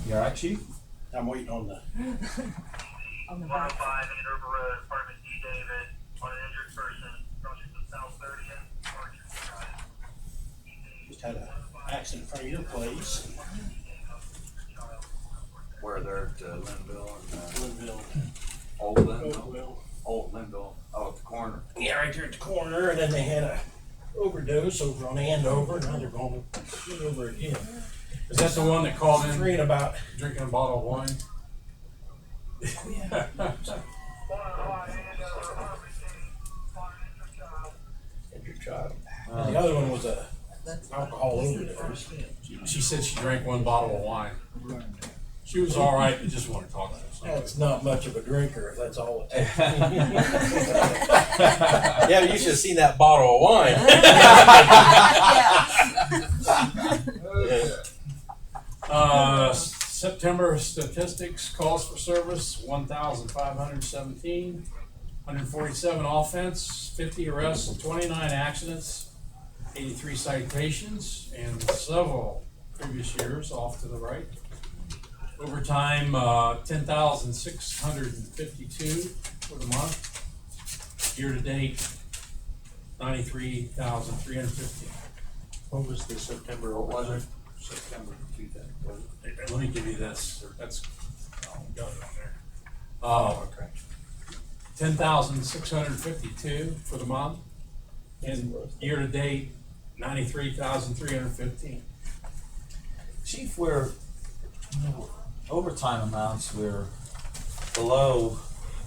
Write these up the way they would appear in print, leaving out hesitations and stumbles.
You all right, Chief? I'm waiting on the. On the 105 Andover Road, apartment D David, on an injured person, crossing the South 30th, Archer Drive. Just had an accident in front of your place. Where they're at Linville and Linville. Old Linville? Oakville. Old Linville. Oh, at the corner. Yeah, right there at the corner, and then they had a overdose over on Andover, now they're going over again. Is that the one that called in Three and about. drinking a bottle of wine? Yeah. Injured child. And the other one was a alcohol overdose. She said she drank one bottle of wine. She was all right, but just wanted to talk to us. That's not much of a drinker, if that's all it takes. Yeah, but you should have seen that bottle of wine. September statistics, calls for service, 1,517, 147 offense, 50 arrests, 29 accidents, 83 citations, and several previous years off to the right. Overtime, 10,652 for the month. Year to date, 93,350. What was the September Was it? September 2000. Let me give you this. That's got it on there. Okay. 10,652 for the month, and year to date, 93,315. Chief, we're overtime amounts, we're below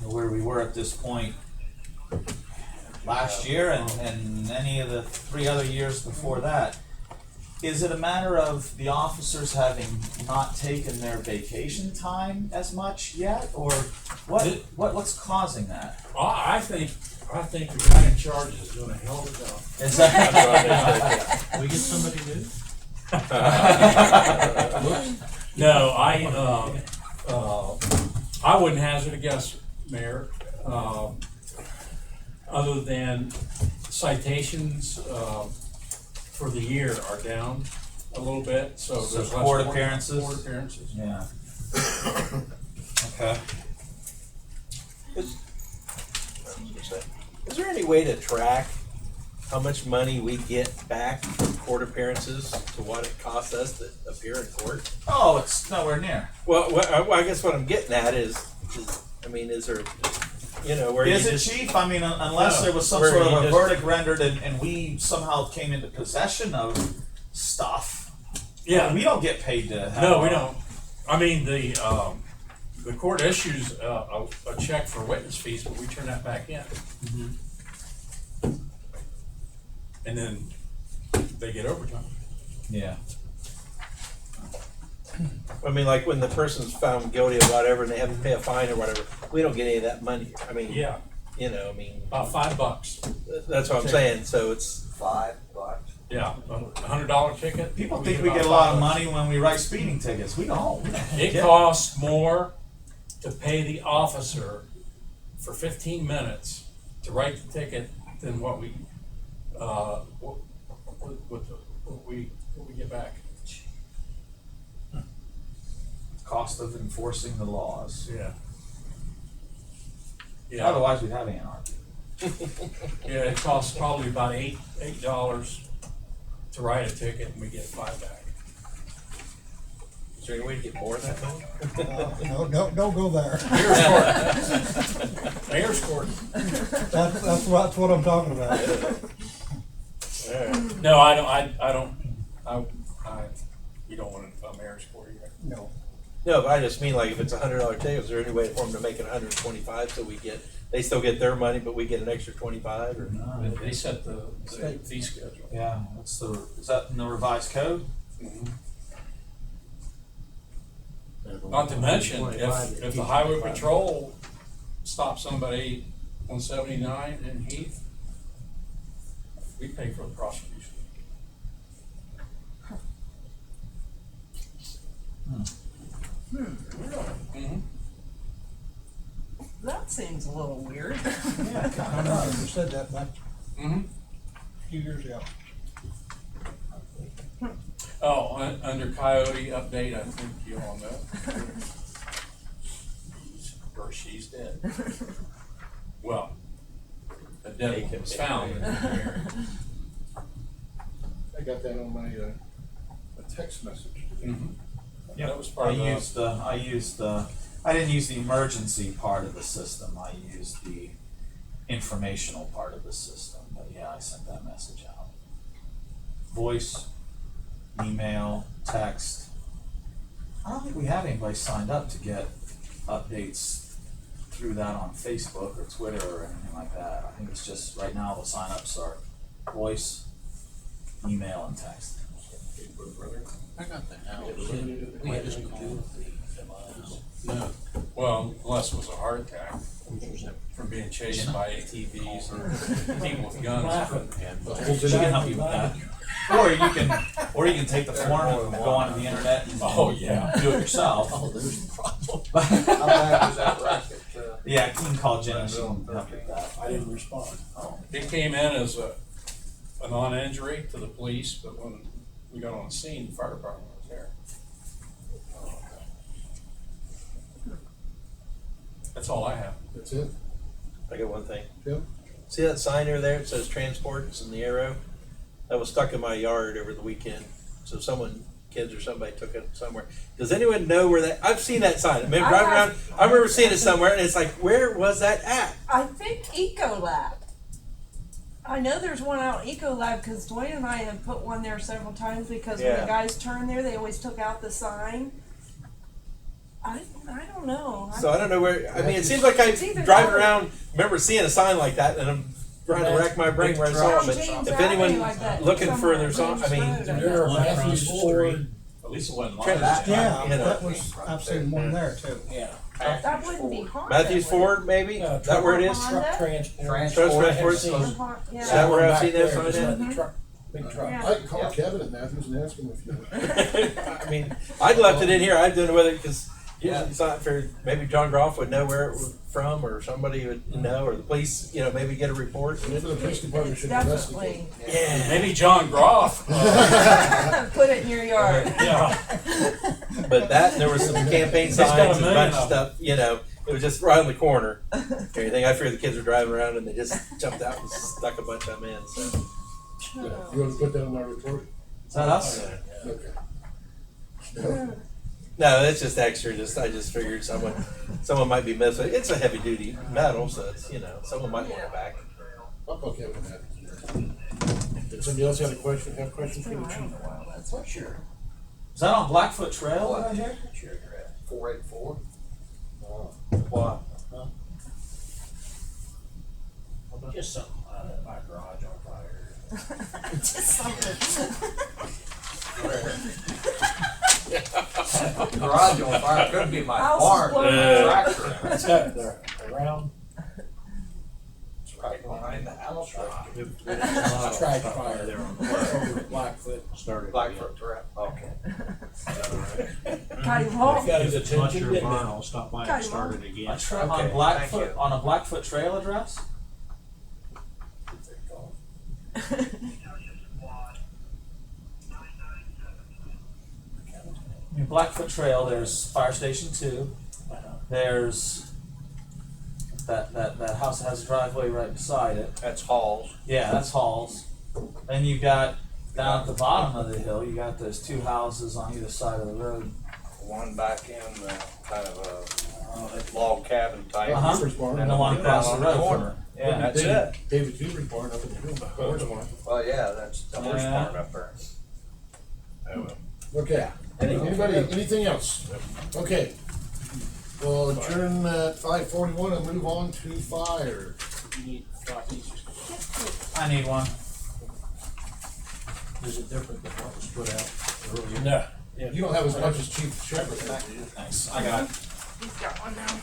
where we were at this point last year and any of the 3 other years before that. Is it a matter of the officers having not taken their vacation time as much yet, or what's causing that? I think the guy in charge is doing a hell of a job. Is that We get somebody new? No, I wouldn't hazard a guess, Mayor, other than citations for the year are down a little bit, so there's less court appearances? Court appearances. Yeah. Okay. Is there any way to track how much money we get back from court appearances to what it costs us to appear in court? Oh, it's nowhere near. Well, I guess what I'm getting at is there, where Is you it, just, Chief? I mean, unless there was some Where sort of you a just- verdict rendered and we somehow came into possession of stuff. Yeah. We don't get paid to have No, we don't. I mean, the court issues a check for witness fees, but we turn that back in. And then they get overtime. Yeah. I mean, like when the person's found guilty of whatever and they have to pay a fine or whatever, we don't get any of that money. I mean, Yeah, about $5. that's what I'm saying. So it's $5. Yeah, $100 ticket. People think we get a lot of money when we write speeding tickets. We don't. It costs more to pay the officer for 15 minutes to write the ticket than what we get back. Cost of enforcing the laws. Yeah. Yeah. Otherwise, we'd have anarchy. Yeah, it costs probably about $8 to write a ticket, and we get $5 back. is there any way to get more than that money? No, don't go there. Mayor's court. That's what I'm talking about. No, I don't. You don't want a mayor's court either. No. No, but I just mean like if it's $100 ticket, is there any way for them to make it 125 so they still get their money, but we get an extra 25 or? They set the fee schedule. Yeah. Is that in the revised code? Not to mention, if the highway patrol stops somebody on 79 in Heath, we pay for the prosecution. Mm-hmm. That seems a little weird. I never said that much Mm-hmm. a few years ago. Oh, under Coyote update, I think you all know. Or she's dead. Well, a dead one was found in the area. I got that on my, a text message today. Mhm. Yeah, That was part of the. I didn't use the emergency part of the system, I used the informational part of the system, but yeah, I sent that message out. Voice, email, text. I don't think we have anybody signed up to get updates through that on Facebook or Twitter or anything like that. I think it's just, right now, the signups are voice, email, and text. I got that now. We had to do No. Well, unless it was a heart attack from being chased by ATVs or people with guns. She can help you with that. Or you can take the form and go onto the internet and Oh, yeah. do it yourself. Oh, there's the problem. How bad was that racket? Yeah, you can call Jenny, she can help you with that. I didn't respond. It came in as a non-injury to the police, but when we got on the scene, the fire department was there. That's all I have. That's it? I got one thing. Jim? See that sign over there? It says transport, it's in the arrow. That was stuck in my yard over the weekend. So kids or somebody took it somewhere. Does anyone know where that, I've seen that sign. I've been driving around, I remember seeing it somewhere and it's like, where was that at? I think Ecolab. I know there's one out Ecolab because Dwayne and I have put one there several times because when Yeah. the guys turned there, they always took out the sign. I don't know. So I don't know where, I mean, it seems like I It's either driving that or- around, remember seeing a sign like that and I'm trying to rack my brain where I saw it. But James if Avenue anyone like that, looking for somewhere their on song, I James mean, Road. There are Matthews Ford. At least it wasn't Trans- mine. Yeah, You know. that was, I've seen one there too. Yeah. That wouldn't be Honda. Matthews would it? Ford, maybe? No, Is that where it is? Honda? Truck transport. Transport. I have seen- Or Hon- yeah. Is that where I've Back seen that there, sign just at? like the truck, big truck. Yeah. I can call Kevin at Matthews and ask him if you. I mean, I'd left it in here. I don't know whether, because usually it's not for, maybe John Groff would know where it was from, or somebody would know, or the police, maybe get a report. Maybe the police department It's should definitely. investigate. Yeah. Maybe John Groff. Put it in your yard. Yeah. But that, and there was some campaign He's got signs a and a bunch million of stuff, it was just right on the corner. Everything, I figured the kids were driving around and they just jumped out and stuck a bunch of them in, so. Yeah. You want to put that on our report? Is that us? Okay. No, it's just extra, I just figured someone might be missing. It's a heavy duty metal, so it's, someone might want it back. I'll call Kevin at Matthews. Did somebody else have questions for the chief? That's for sure. Is that on Blackfoot Trail right here? 484? Why? Just something, my garage on fire. Just something. Garage on fire, could be my House barn, blowing up. tractor. It's got the round It's right behind the house, track fire there on over Blackfoot. started. Blackfoot Trail. Okay. Got him home. Got his If it's not attention, your didn't barn, it? I'll stop by Okay, and start it A again. tra- Okay, on thank Blackfoot, you. on a Blackfoot Trail address? In Blackfoot Trail, there's Fire Station 2. There's that house that has a driveway right beside it. That's Hall's. Yeah, that's Hall's. Then you got down at the bottom of the hill, you got those two houses on either side of the road. One back in kind of a log cabin type. Uh-huh. Huber's barn. And the one across the on the road from corner. it. Yeah. That's it. David Huber's barn up in the hill, horse barn. Well, yeah, that's the horse Yeah. barn up there. Okay. Anybody, anything else? Okay. We'll adjourn at 5:41 and move on to fire. You need copies. I need one. Is it different than what was put out earlier? No. You don't have as much as Chief Shepherd, do you? Thanks. I got it. He's got one now.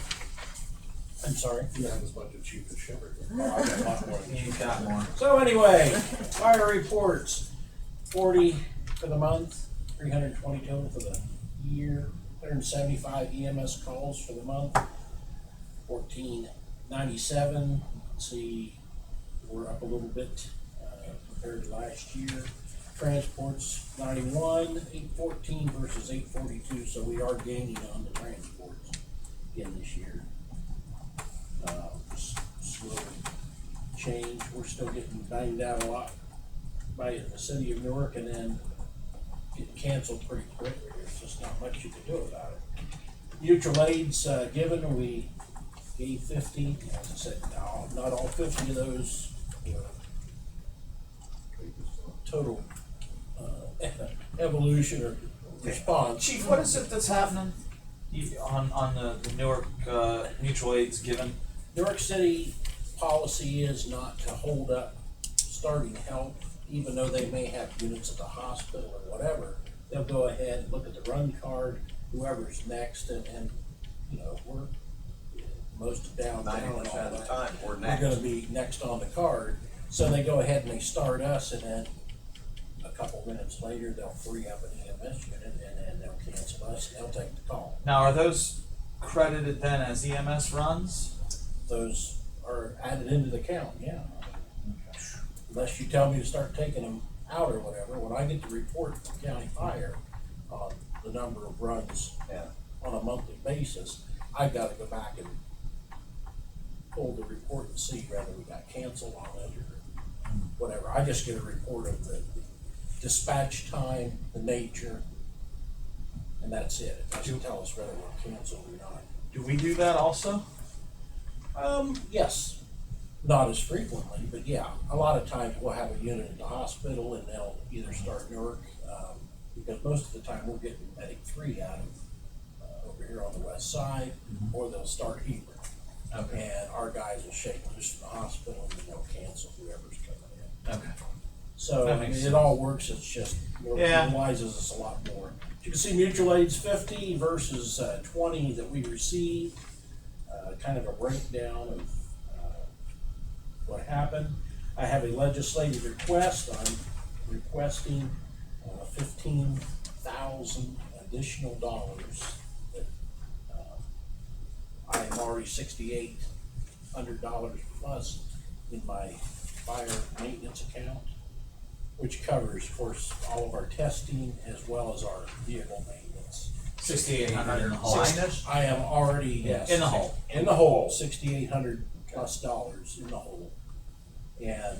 I'm sorry. You don't have as much as Chief Shepherd. Oh, I got a lot more than you. You got more. So anyway, fire reports, 40 for the month, 320 total for the year, 175 EMS calls for the month, 1497. Let's see, we're up a little bit compared to last year. transports 91, 814 versus 842, so we are gaining on the transports again this year. Slow change, we're still getting banged out a lot by the city of Newark and then getting canceled pretty quick. There's just not much you can do about it. Mutual aids given, we gave 50, as I said, no, not all 50 of those total evolution or response. Chief, what is it that's happening on the Newark mutual aids given? Newark City policy is not to hold up starting help, even though they may have units at the hospital or whatever. They'll go ahead and look at the run card, whoever's next, and we're most down and all 90% of the that. time, we're We're next. gonna be next on the card, so they go ahead and they start us, and then a couple minutes later, they'll free up an EMS unit, and then they'll cancel us, and they'll take the call. Now, are those credited then as EMS runs? Those are added into the count, yeah. Unless you tell me to start taking them out or whatever, when I get the report from county fire on the number of runs on a monthly basis, I've gotta go back and pull the report and see whether we got canceled on it or whatever. I just get a report of the dispatch time, the nature, and that's it. It doesn't tell us whether we're canceled or not. Do we do that also? Yes, not as frequently, but yeah, a lot of times we'll have a unit at the hospital and they'll either start Newark, because most of the time we're getting Medic 3 out of over here on the west side, or they'll start Hebron. Okay. And our guys will shake loose from the hospital and then they'll cancel whoever's coming in. Okay. So, That I mean, makes it all works, it's just, Yeah. utilizes us a lot more. You can see mutual aids 50 versus 20 that we received, kind of a breakdown of what happened. I have a legislative request, I'm requesting 15,000 additional dollars. That, I am already $6,800 plus in my fire maintenance account, which covers, of course, all of our testing as well as our vehicle maintenance. 6,800 in the hole. I am already, yes. In the hole. In the hole, $6,800 plus dollars in the hole. And,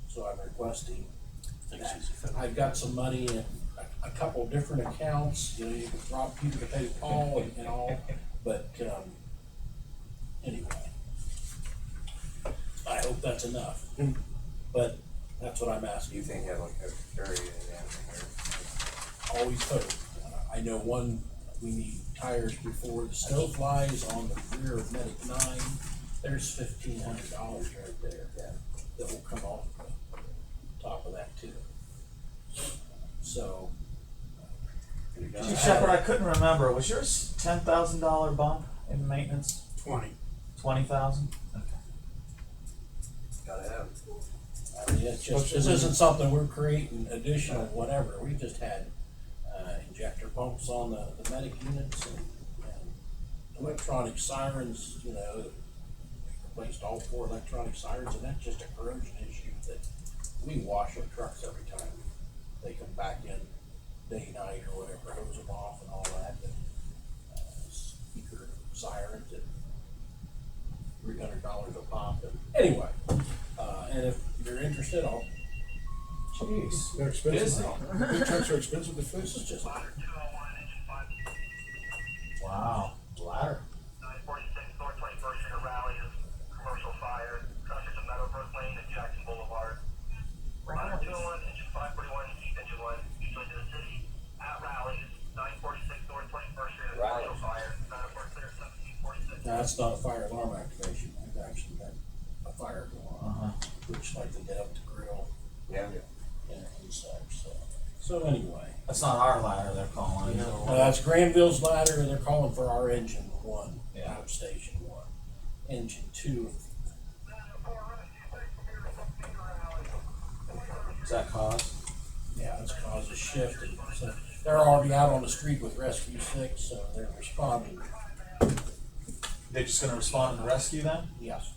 so I'm requesting that. I've got some money in a couple different accounts, you can rob people to pay Paul and all, but, anyway. I hope that's enough, but that's what I'm asking. You think you have like a carry in Always hope. I know we need tires before the snow flies on the rear of Medic 9. There's $1,500 right there that will come off the top of that too. So. Chief Shepherd, I couldn't remember. Was yours $10,000 bump in maintenance? 20,000? Okay. Gotta have. I mean, it's just, this isn't something we're creating additional whatever. We just had injector pumps on the medic units and electronic sirens, replaced all 4 electronic sirens, and that's just a corrosion issue that we wash our trucks every time they come back in day, night, or whatever, hose them off and all that. But, speaker sirens at $300 a pop. And anyway, and if you're interested, I'll. Jeez. They're expensive. Is it? Big trucks are expensive to This fix. is just. Ladder 201, engine 5. Wow. Ladder. 946 North 21st Street of Raleigh is commercial fire. Traffic to Meadowbrook Lane and Jackson Boulevard. Ladder 201, engine 541, Heath, engine 1, usually to the city. At Raleigh is 946 North 21st Street is commercial fire. Meadowbrook clear 1746. Now, that's not a fire alarm activation. I've actually got a fire alarm, which like they get up to grill Yeah. and such. So anyway, That's not our ladder they're calling it. that's Granville's ladder, and they're calling for our engine 1 Yeah. out of station 1. Engine 2. Does that cause? Yeah, it's caused a shift. And so they're already out on the street with Rescue 6, so they're responding. They're just gonna respond to the rescue then? Yes.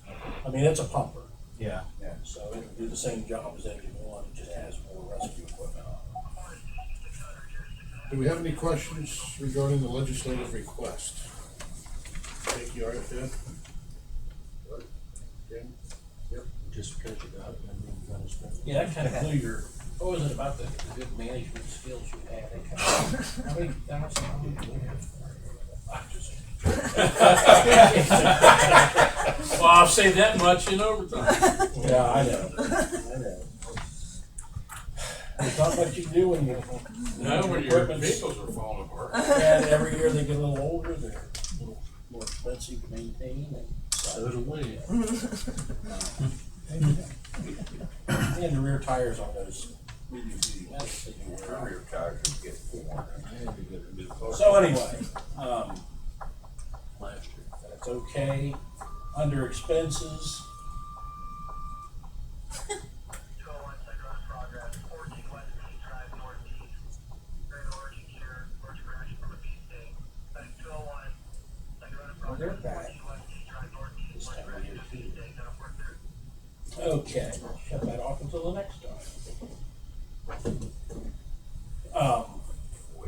I mean, it's a pumper. Yeah. So it'll do the same job as engine one, it just has more rescue equipment on Do we have any questions regarding the legislative request? Thank you, RFF. Jim? Just because you got it, and then you gotta spend it. Yeah, that kind of blew your, what was it about the good management skills you had? That kind of, how many thousand do you have? I'm just. Well, I'll say that much in overtime. Yeah, I know. It's not what you do when you. No, when your vehicles are falling apart. And every year they get a little older, they're a little more expensive to maintain and. so do we. And the rear tires on those medium duty medics that you wear. Rear tires would get worn. I had to get a new car. So anyway, Last year. that's okay. Under expenses, 201 Center Road progress, 14 West Beach Drive Northeast. Great origin here, first correction from a beat state. Back 201 Center Road progress, they're back. 14 West Beach Drive Northeast, This first time of correction year, from a too. beat state. Gotta work through. okay, shut that off until the next time.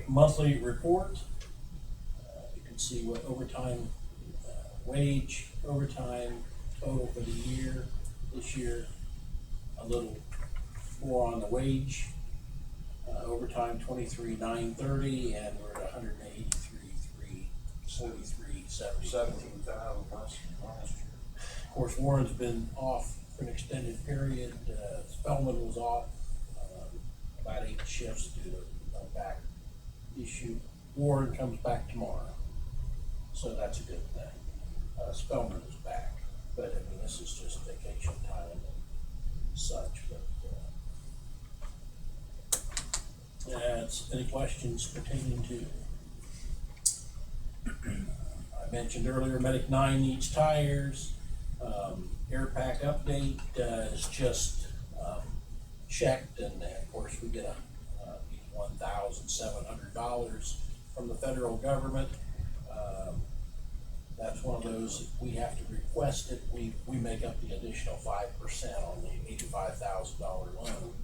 Monthly report. You can see what overtime, wage, overtime total for the year. This year, a little more on the wage. Overtime 23,930, and we're at 183,343, 17,000 less than last year. Of course, Warren's been off for an extended period. Spellman was off about 8 shifts due to a back issue. Warren comes back tomorrow, so that's a good thing. Spellman is back, but I mean, this is just vacation time and such. But any questions pertaining to? I mentioned earlier, Medic 9 needs tires. Air pack update is just checked, and of course we get a $1,700 from the federal government. That's one of those, we have to request it. We make up the additional 5% on the $85,000 loan.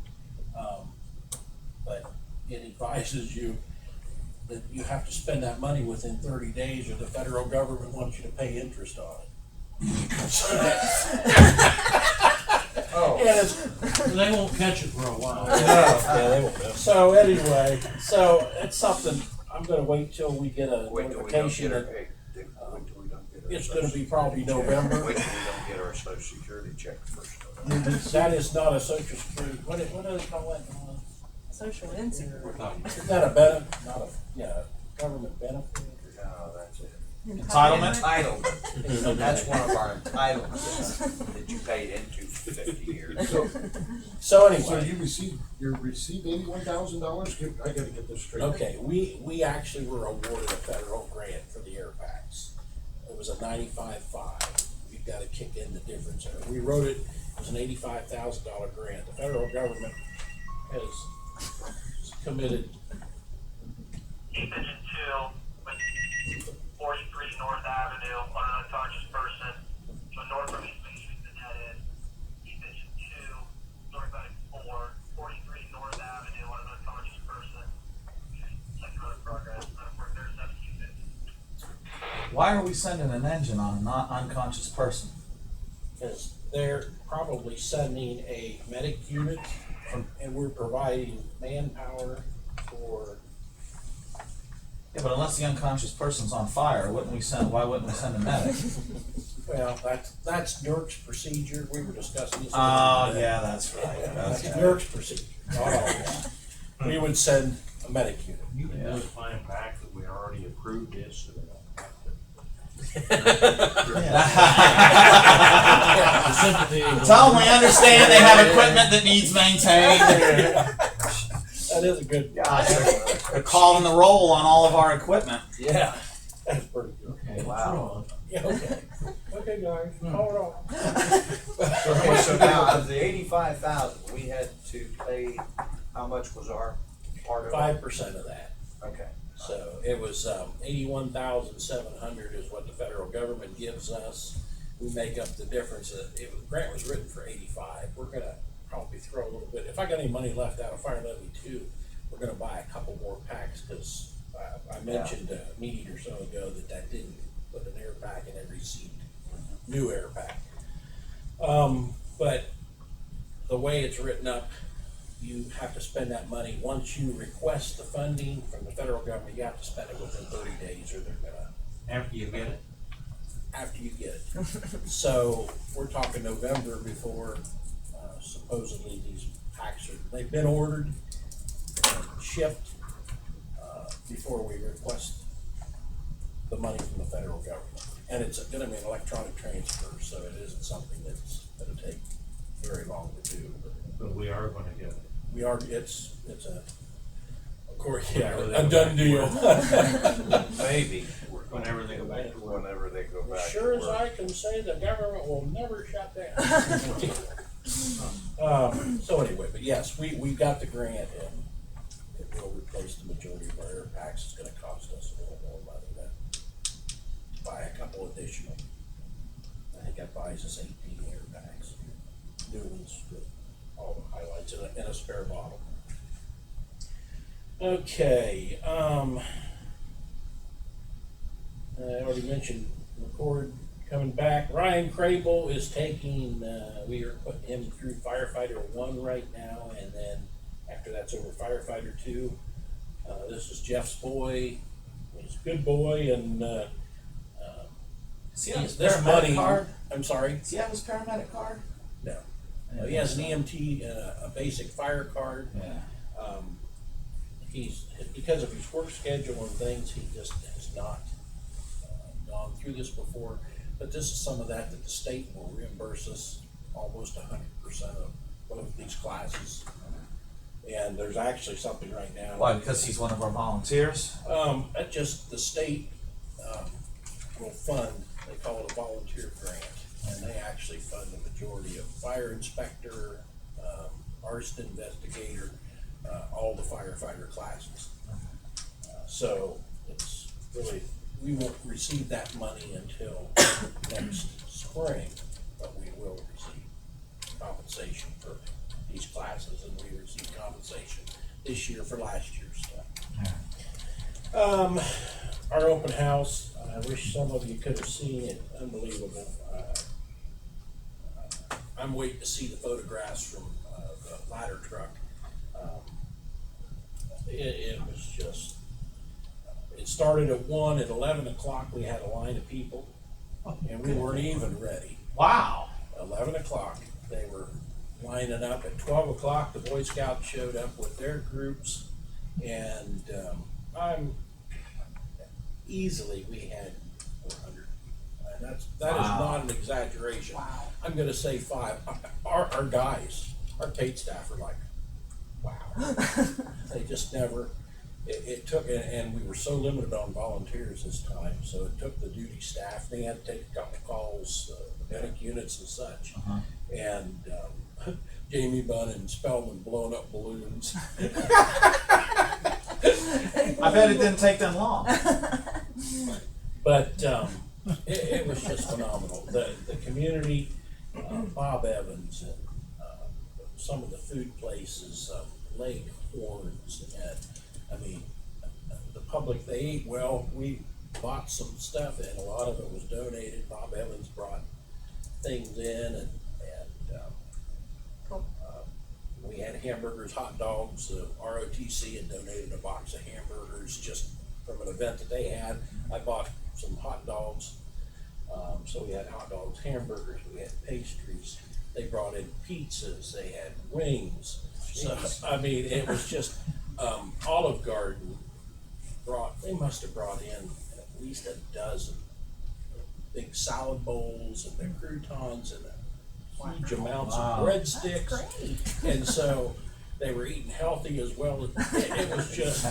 But it advises you that you have to spend that money within 30 days, or the federal government wants you to pay interest on it. Oh. And it's, They won't catch it for a while. Yeah, they won't know. so anyway, so it's something, I'm gonna wait till we get a Wait till we don't notification get our, that wait till we don't get our. it's gonna be Social probably Security check. November. Wait till we don't get our social security check first. that is not a social security, what do they call that? Social insecurity. Is that a benefit, not a, government benefit? No, that's it. Entitlement? Entitlement. That's one of our entitlements that you paid into for 50 years. So So anyway, you received $81,000? I gotta get this straight. okay, we actually were awarded a federal grant for the air packs. It was a 95.5. We've gotta kick in the difference there. We wrote it, it was an $85,000 grant. The federal government has committed. Heath engine 2 with 43 North Avenue on an unconscious person. So north from East Main Street to dead end. Heath engine 2, northbound 43 North Avenue on an unconscious person. Second road progress. There's 1750. Why are we sending an engine on a not unconscious person? Because they're probably sending a medic unit and we're providing manpower for, Yeah, but unless the unconscious person's on fire, why wouldn't we send a medic? well, that's NERC's procedure. We were discussing this. Oh, yeah, that's right. That's Okay. NERC's procedure. We would send a medic unit. You can notify them back that we already approved this, so they don't have to. The sympathy. Tell them we understand they have equipment that needs maintained. That is a good. They're calling the roll on all of our equipment. Yeah, that's pretty good. Okay, Wow. Yeah, okay. Okay, guys, call it off. Okay, so now, out of the 85,000, we had to pay, how much was our part of it? 5% of that. Okay. So it was 81,700 is what the federal government gives us. we make up the difference. The grant was written for 85. We're gonna probably throw a little bit, if I got any money left out of Fire Levy 2, we're gonna buy a couple more packs, because I mentioned a meeting or so ago that didn't put an air pack in every seat, new air pack. But the way it's written up, you have to spend that money. Once you request the funding from the federal government, you have to spend it within 30 days, or they're gonna, After you get it? after you get it. So we're talking November before supposedly these packs they've been ordered and shipped before we request the money from the federal government. And it's gonna be an electronic transfer, so it isn't something that's gonna take very long to do. But we are gonna get it. We are, it's a, of course, yeah, Whenever they a go done back to deal. Maybe. Whenever they go back to work. Whenever they go back. Sure to as work. I can say, the government will never shut down. So anyway, but yes, we got the grant, and it will replace the majority of our air packs. It's gonna cost us a little more money to buy a couple additional. I think that buys us 18 air packs, new ones with all the highlights in a spare bottle. Okay, I already mentioned McCord coming back. Ryan Crable is taking, we are putting him through firefighter 1 right now, and then after that's over firefighter 2. This is Jeff's boy. He's a good boy, and Does he have his this paramedic money. card? I'm sorry. Does he have his paramedic card? No. He has an EMT, a basic fire card. Yeah. He's, because of his work schedule and things, he just has not gone through this before. But this is some of that the state will reimburse us almost 100% of both these classes. And there's actually something right now. Why? Because he's one of our volunteers? That just, the state will fund, they call it a volunteer grant, and they actually fund the majority of fire inspector, arson investigator, all the firefighter classes. So it's really, we won't receive that money until next spring, but we will receive compensation for these classes, and we received compensation this year for last year's stuff. Our open house, I wish some of you could have seen it, unbelievable. I'm waiting to see the photographs from the ladder truck. It was just, it started at 1, at 11 o'clock we had a line of people, and we weren't even ready. Wow. 11 o'clock, they were lining up. At 12 o'clock, the Boy Scouts showed up with their groups, and easily we had 400. And that is not an exaggeration. Wow. I'm gonna say 5. Our guys, our paid staff are like, wow. They just never, it took, and we were so limited on volunteers this time, so it took the duty staff. They had to take a couple calls, medic units and such. And Jamie Bunn and Spellman blowing up balloons. I bet it didn't take them long. But it was just phenomenal. The community, Bob Evans, and some of the food places, Lake Horns, and I mean, the public, they ate well. We bought some stuff, and a lot of it was donated. Bob Evans brought things in, and Cool. we had hamburgers, hot dogs. ROTC had donated a box of hamburgers just from an event that they had. I bought some hot dogs. So we had hot dogs, hamburgers, we had pastries. They brought in pizzas, they had wings. So, I mean, it was just, Olive Garden they must have brought in at least a dozen big salad bowls and the croutons and huge amounts of breadsticks. That's great. And so they were eating healthy as well. It was just,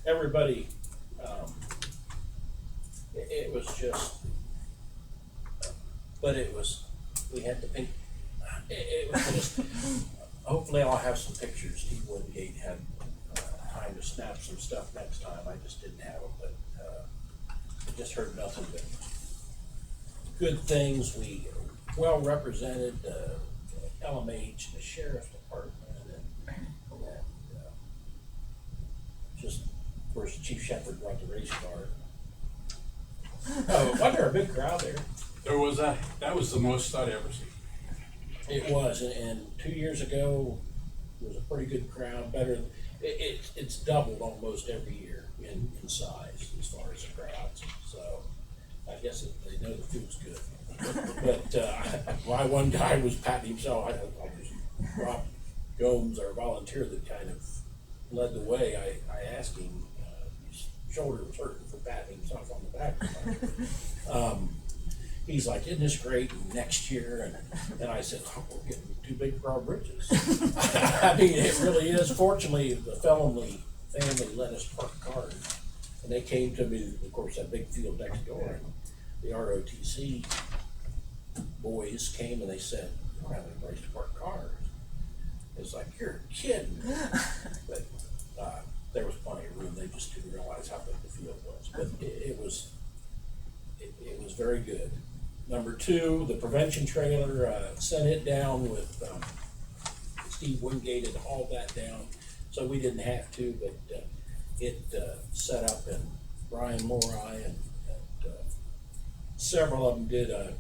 everybody, it was just, but it was, we had to pick, it was just, hopefully I'll have some pictures. Steve Woodgate had time to snap some stuff next time. I just didn't have them, but I just heard nothing but good things. We well represented LMH, the sheriff's department, and just, of course, Chief Shepherd brought the race car. Oh, wasn't there a big crowd there? There was that was the most I'd ever seen. It was, and 2 years ago, it was a pretty good crowd, better, it's doubled almost every year in size as far as the crowds, so I guess they know the food's good. But, why one guy was patting himself, Rob Gomes, our volunteer that kind of led the way, I asked him, his shoulder was hurting for patting himself on the back. He's like, isn't this great next year? And I said, oh, we're getting too big for our britches. I mean, it really is. Fortunately, the family let us park cars. And they came to me, of course, that big field next door. And the ROTC boys came and they said, we don't have any place to park cars. It's like, you're kidding. But there was plenty of room. They just didn't realize how big the field was. But it was very good. Number two, the prevention trailer, sent it down with, Steve Wingate had hauled that down, so we didn't have to, but, it, set up, and Brian Morai and several of them did a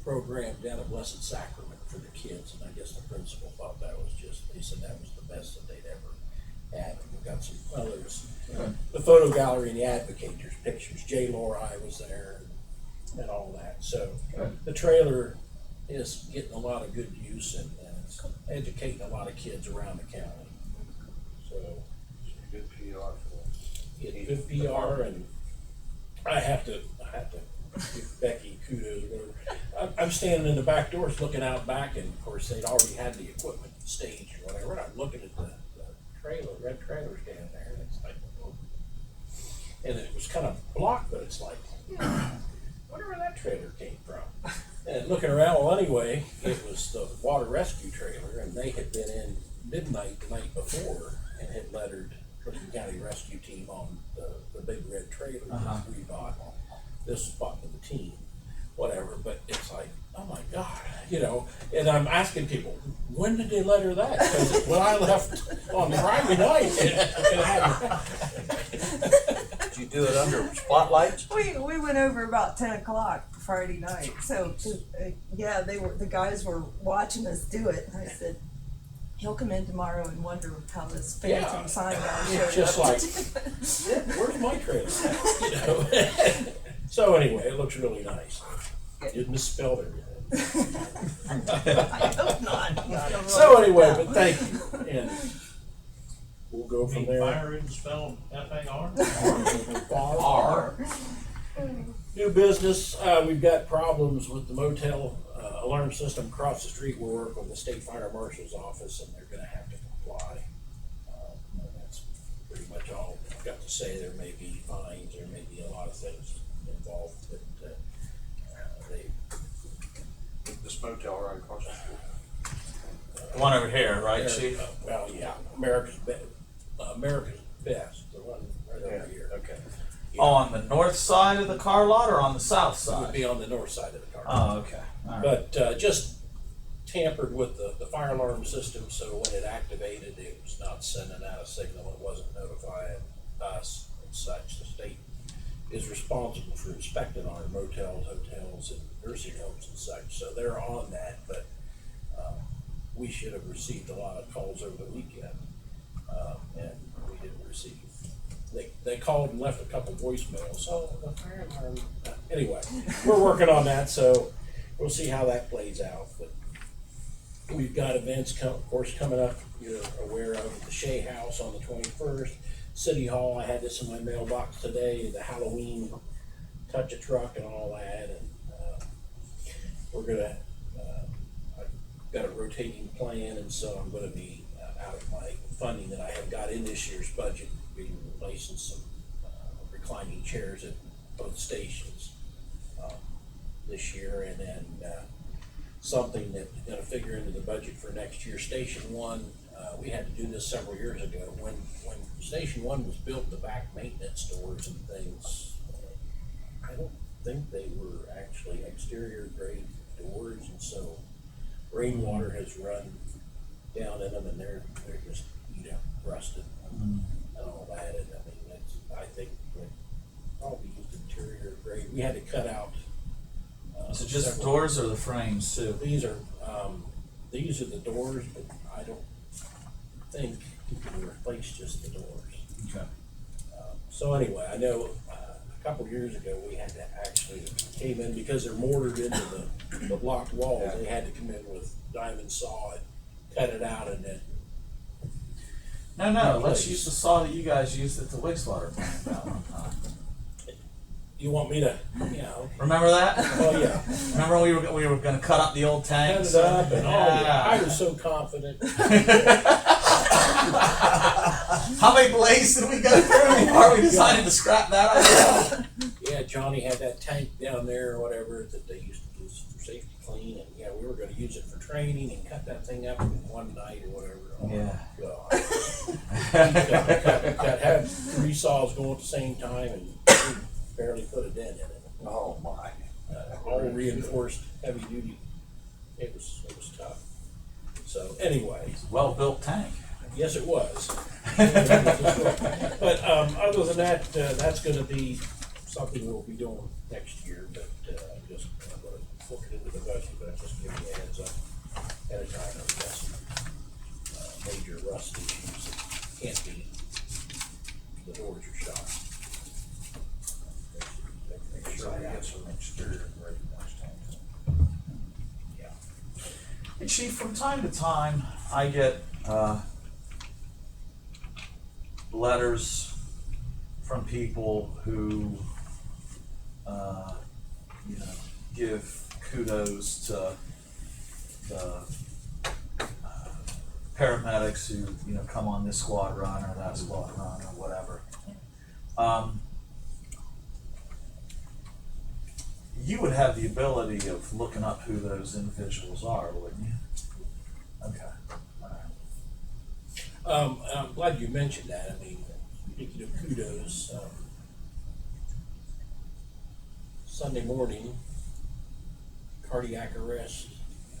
program down at Blessed Sacrament for the kids, and I guess the principal thought that was they said that was the best that they'd ever had. And we got some others. The photo gallery and the advocators pictures. Jay Lorai was there and all that. So the trailer is getting a lot of good use and it's educating a lot of kids around the county. So Good PR for us. get good PR, and I have to give Becky kudos. I'm standing in the back doors looking out back, and of course they'd already had the equipment staged or whatever. And I'm looking at the trailer, red trailer standing there, and it's like, oh. And it was kind of blocked, but it's like, wonder where that trailer came from. And looking around, well, anyway, it was the water rescue trailer, and they had been in midnight the night before and had lettered Clinton County Rescue Team on the big red trailer that we bought. This was bought to the team, whatever, but it's like, oh my God, and I'm asking people, when did they letter that? Because when I left on Friday night, Did you do it under spotlights? We went over about 10 o'clock Friday night, so yeah, the guys were watching us do it, and I said, he'll come in tomorrow and wonder how this phantom sign guy showed it's just up. like, where's my trailer? So anyway, it looks really nice. You misspelled everything. I hope not. So anyway, but thank you, and we'll go from there. Fire isn't spelled F-A-R? R. New business, we've got problems with the motel alarm system across the street. We're working with the state fire marshal's office, and they're gonna have to comply. And that's pretty much all I've got to say. There may be fines, there may be a lot of things involved, but they, This motel right across the street. The one over here, right, Chief? well, yeah, America's Best, the one right over here. Okay. Oh, on the north side of the car lot or on the south It would side? be on the north side of the car. Oh, okay. All right. But just tampered with the fire alarm system, so when it activated, it was not sending out a signal, it wasn't notifying us and such. The state is responsible for inspecting our motels, hotels, and nursing homes and such, so they're on that, but we should have received a lot of calls over the weekend, and we didn't receive. They called and left a couple voicemails, the fire alarm, anyway, we're working on that, so we'll see how that plays out, but we've got events, of course, coming up, you're aware of the Shea House on the 21st, City Hall, I had this in my mailbox today, the Halloween touch a truck and all that, and we're gonna, I've got a rotating plan, and so I'm gonna be out of my funding that I have got in this year's budget, be replacing some reclining chairs at both stations this year, and then something that's gonna figure into the budget for next year. Station 1, we had to do this several years ago. When Station 1 was built, the back maintenance doors and things, I I don't think they were actually exterior grade doors, and so rainwater has run down in them, and they're just, rusted and all that, and I mean, I think we probably used interior grade. We had to cut out. Is it just several- doors or the frames too? These are the doors, but I don't think you can replace just the doors. Okay. So anyway, I know a couple years ago, we had to actually came in because they're mortared into the block walls. They had to come in with diamond saw and cut it out, and then No, let's use the saw that you guys used at the wastewater plant that one time. you want me to, Remember that? oh yeah, Remember when we were gonna cut up the old cut tanks? it up and all that. I Yeah. was so confident. How many blades did we go through before we decided to scrap that idea? Yeah, Johnny had that tank down there or whatever that they used to use for safety clean, and yeah, we were gonna use it for training and cut that thing up in one night or whatever. Oh, Yeah. God. Cut, had 3 saws going at the same time and we barely put a dent in it. Oh, my. All reinforced, heavy duty. It was tough. So anyway, Well-built tank. yes, it was. But other than that, that's going to be something we'll be doing next year. But just I'm going to book it into the budget. But just give you a heads up at a time. I've got some major rust issues that can't be. The doors are shot. Make sure I get some exterior grade next time. Yeah. And Chief, from time to time, I get letters from people who, give kudos to the paramedics who, come on this squad run or that squad run or whatever. You would have the ability of looking up who those individuals are, wouldn't you? Okay. All right. I'm glad you mentioned that. I mean, speaking of kudos, Sunday morning, cardiac arrest.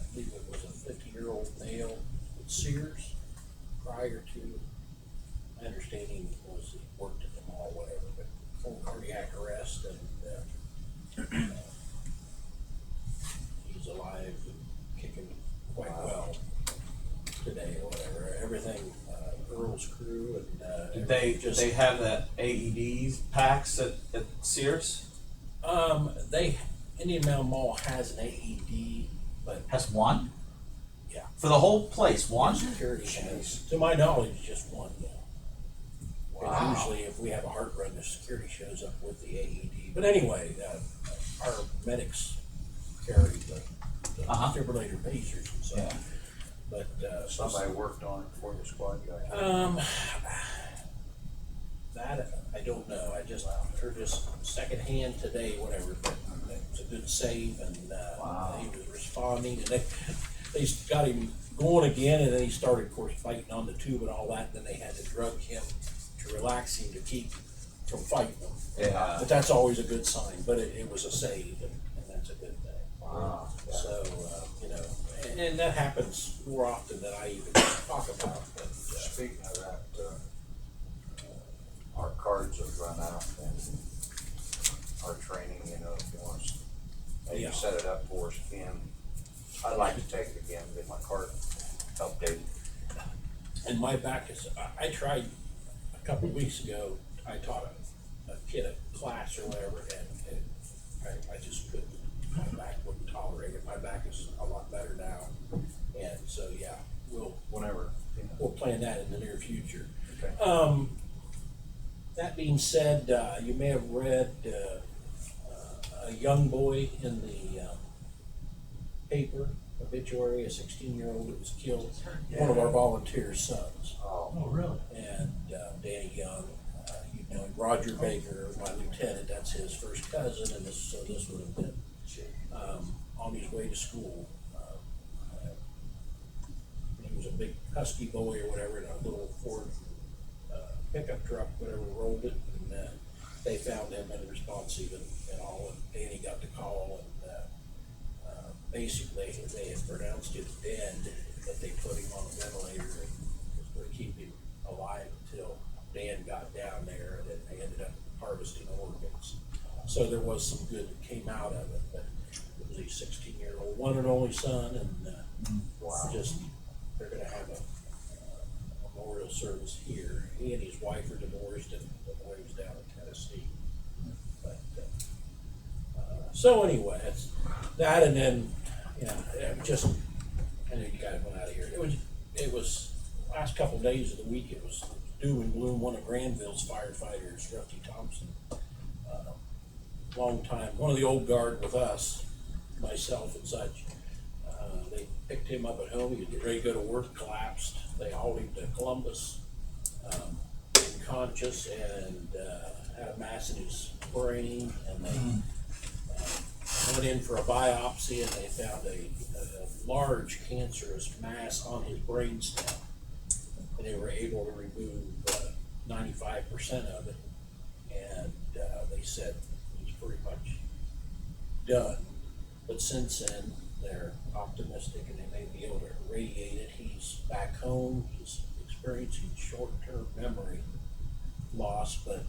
I believe it was a 50-year-old male at Sears. Prior to, my understanding was he worked at the mall, whatever, but full cardiac arrest, and he's alive and kicking quite well today or whatever. Everything, Earl's crew and Did they have that AED packs at Sears? Indian Mound Mall has an AED, but Has one? yeah, For the whole place, one? security has, to my knowledge, just one. Yeah. And Wow. usually, if we have a heart run, the security shows up with the AED. But anyway, our medics carry the defibrillator pacers and so. Yeah. But Somebody worked on it before the squad guy. that I don't know. I just heard this secondhand today, whatever. But it's a good save, and Wow. he was responding, and they got him going again, and then he started, of course, fighting on the tube and all that. And then they had to drug him to relax him to keep from fighting them. Yeah. But that's always a good sign. But it was a save, and that's a good thing. Wow. So and that happens more often than I even talk about. But Speaking of that, our cards have run out and our training, if you want us, maybe Yeah. set it up for us again. I'd like to take it again, get my card updated. and my back is. I tried a couple of weeks ago. I taught a kid a class or whatever, and I just couldn't. My back wouldn't tolerate it. My back is a lot better now, and so yeah, Whenever. we'll plan that in the near future. Okay. That being said, you may have read a young boy in the paper obituary, a 16-year-old that was killed, one of our volunteers' sons. Oh, really? And Danny Young, Roger Baker, my lieutenant, that's his first cousin, and this would have been on his way to school. He was a big husky boy or whatever, in a little Ford pickup truck, whatever, rolled it, and they found him unresponsive and all, and Danny got the call, and, basically, they had pronounced him dead, but they put him on a ventilator and was gonna keep him alive until Dan got down there, and then they ended up harvesting organs. So there was some good that came out of it, but it was a 16-year-old, one and only son, and, just, they're gonna have a memorial service here. He and his wife are divorced, and the boy was down in Tennessee. But, so anyway, it's that, and then, just, I know you guys went out of here. It was last couple of days of the week, it was doom and gloom. One of Granville's firefighters, Rusty Thompson, long time, one of the old guard with us, myself and such. They picked him up at home. He was getting ready to go to work, collapsed. They hauled him to Columbus, unconscious, and had a mass in his brain, and they went in for a biopsy, and they found a large cancerous mass on his brainstem, and they were able to remove 95% of it, and they said he's pretty much done. But since then, they're optimistic, and they may be able to radiate it. He's back home. He's experiencing short-term memory loss, but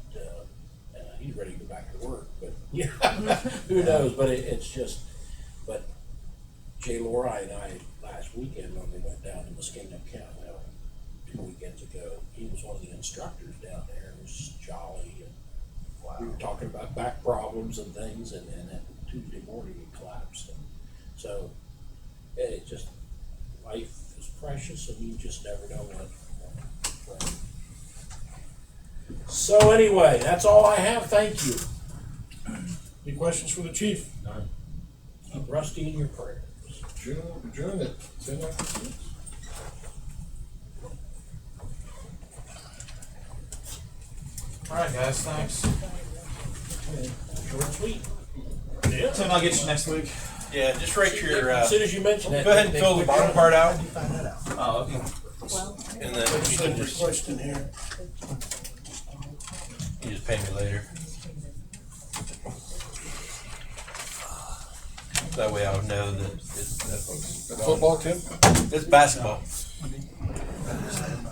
he's ready to go back to work. But yeah, who knows? But it's just. But Jay Lori and I last weekend, when we went down to Muskingum County 2 weekends ago, he was one of the instructors down there. It was jolly, and we were talking about back problems and things, and then Tuesday morning he collapsed. And so it just, life is precious, and you just never know what. So anyway, that's all I have. Thank you. Any questions for the chief? None. Keep Rusty in your prayers. Adjourn at 10 after 6. Alright guys, thanks. Short and sweet. Tim, I'll get you next week. Yeah, just write your, As soon as you mention it. go ahead and fill the bottom part out, Oh, okay. and then you can just, Question here. you just pay me later. That way I'll know that Football, Tim? it's basketball.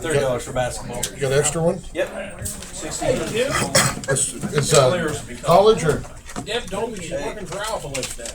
$30 for basketball. You got an extra one? Yep. It's college or? Deb told me she's working for Alpha List now.